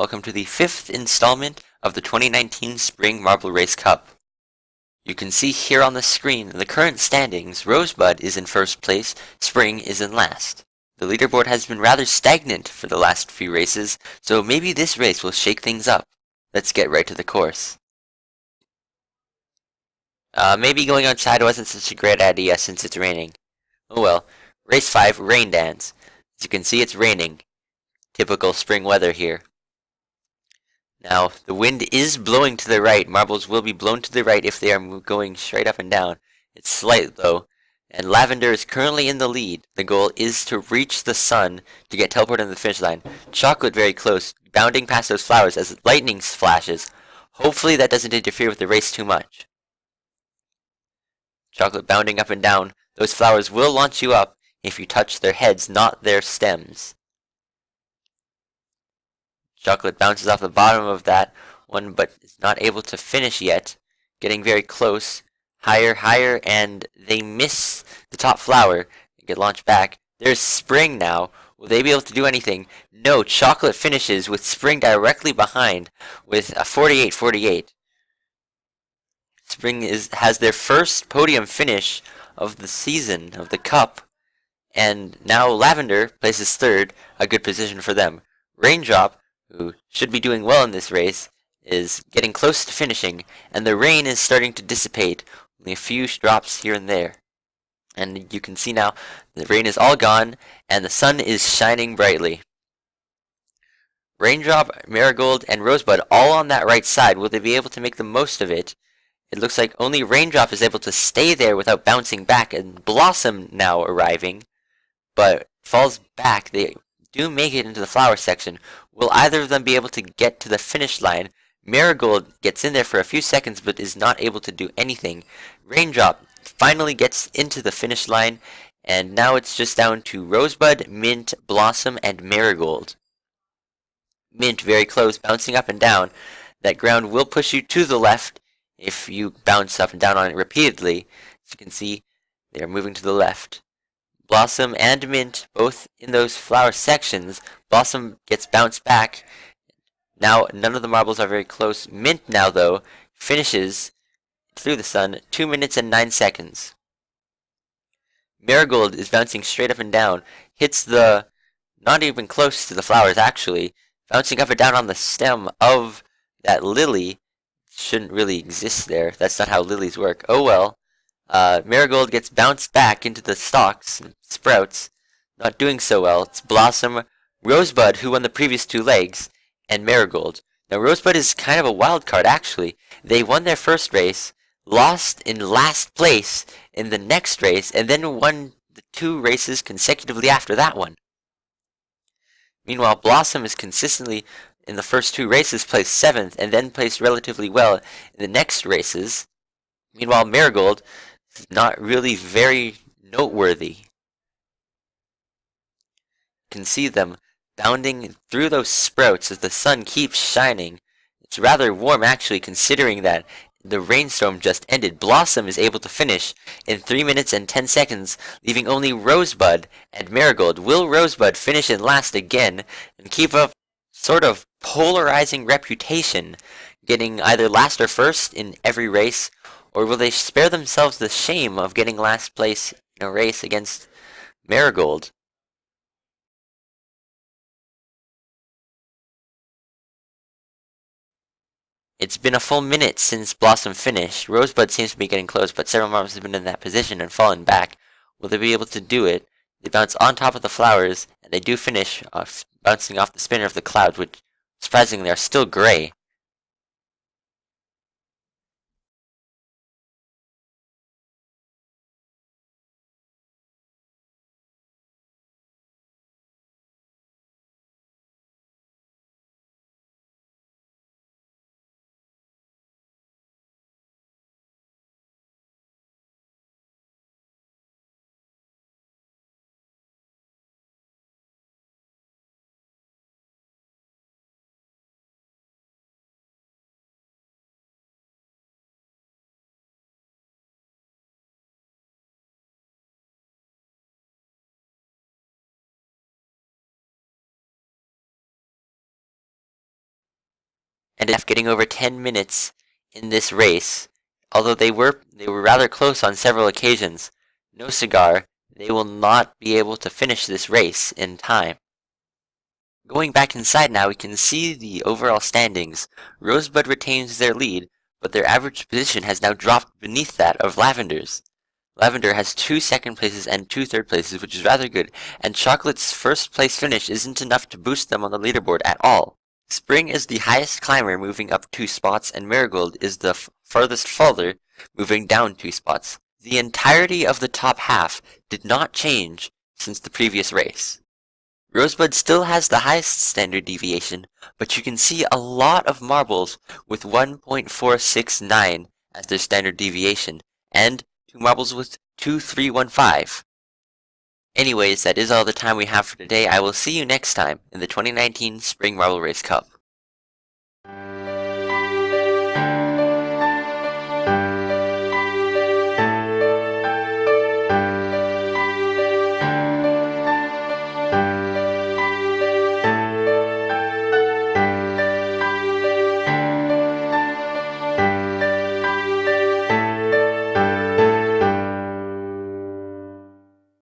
welcome to the 5th installment of the 2019 Spring Marble Race Cup. You can see here on the screen the current standings. Rosebud is in first place, Spring is in last. The leaderboard has been rather stagnant for the last few races, so maybe this race will shake things up. Let's get right to the course. Maybe going outside wasn't such a great idea since it's raining. Oh well. Race 5, Rain Dance. As you can see, it's raining. Typical spring weather here. Now, the wind is blowing to the right. Marbles will be blown to the right if they are going straight up and down. It's slight, though, and Lavender is currently in the lead. The goal is to reach the sun to get teleported to the finish line. Chocolate very close, bounding past those flowers as lightning flashes. Hopefully that doesn't interfere with the race too much. Chocolate bounding up and down. Those flowers will launch you up if you touch their heads, not their stems. Chocolate bounces off the bottom of that one, but is not able to finish yet. Getting very close. Higher, higher, and they miss the top flower and get launched back. There's Spring now. Will they be able to do anything? No, Chocolate finishes with Spring directly behind with a 48-48. Spring has their first podium finish of the season, of the cup. And now Lavender places third, a good position for them. Raindrop, who should be doing well in this race, is getting close to finishing, and the rain is starting to dissipate, only a few drops here and there. And you can see now, the rain is all gone, and the sun is shining brightly. Raindrop, Marigold, and Rosebud all on that right side. Will they be able to make the most of it? It looks like only Raindrop is able to stay there without bouncing back, and Blossom now arriving, but falls back. They do make it into the flower section. Will either of them be able to get to the finish line? Marigold gets in there for a few seconds but is not able to do anything. Raindrop finally gets into the finish line, and now it's just down to Rosebud, Mint, Blossom, and Marigold. Mint very close, bouncing up and down. That ground will push you to the left if you bounce up and down on it repeatedly. As you can see, they are moving to the left. Blossom and Mint, both in those flower sections. Blossom gets bounced back. Now, none of the marbles are very close. Mint now, though, finishes through the sun, 2 minutes and 9 seconds. Marigold is bouncing straight up and down. Hits not even close to the flowers, actually. Bouncing up and down on the stem of that lily. Shouldn't really exist there. That's not how lilies work. Oh well. Marigold gets bounced back into the stalks and sprouts. Not doing so well. It's Blossom, Rosebud, who won the previous 2 legs, and Marigold. Now Rosebud is kind of a wild card, actually. They won their first race, lost in last place in the next race, and then won the 2 races consecutively after that one. Meanwhile, Blossom is consistently in the first 2 races placed 7th, and then placed relatively well in the next races. Meanwhile, Marigold is not really very noteworthy. You can see them bounding through those sprouts as the sun keeps shining. It's rather warm, actually, considering that the rainstorm just ended. Blossom is able to finish in 3 minutes and 10 seconds, leaving only Rosebud and Marigold. Will Rosebud finish in last again and keep up sort of polarizing reputation, getting either last or first in every race, or will they spare themselves the shame of getting last place in a race against Marigold? It's been a full minute since Blossom finished. Rosebud seems to be getting close, but several marbles have been in that position and fallen back. Will they be able to do it? They bounce on top of the flowers, and they do finish bouncing off the spinner of the clouds, which surprisingly are still gray. and getting over 10 minutes in this race. Although they were rather close on several occasions, no cigar, they will not be able to finish this race in time. Going back inside now, we can see the overall standings. Rosebud retains their lead, but their average position has now dropped beneath that of Lavender's. Lavender has 2 second places and 2 third places, which is rather good, and Chocolate's first place finish isn't enough to boost them on the leaderboard at all. Spring is the highest climber, moving up 2 spots, and Marigold is the farthest faller, moving down 2 spots. The entirety of the top half did not change since the previous race. Rosebud still has the highest standard deviation, but you can see a lot of marbles with 1.469 as their standard deviation, and 2 marbles with 2.315. Anyways, that is all the time we have for today. I will see you next time in the 2019 Spring Marble Race Cup.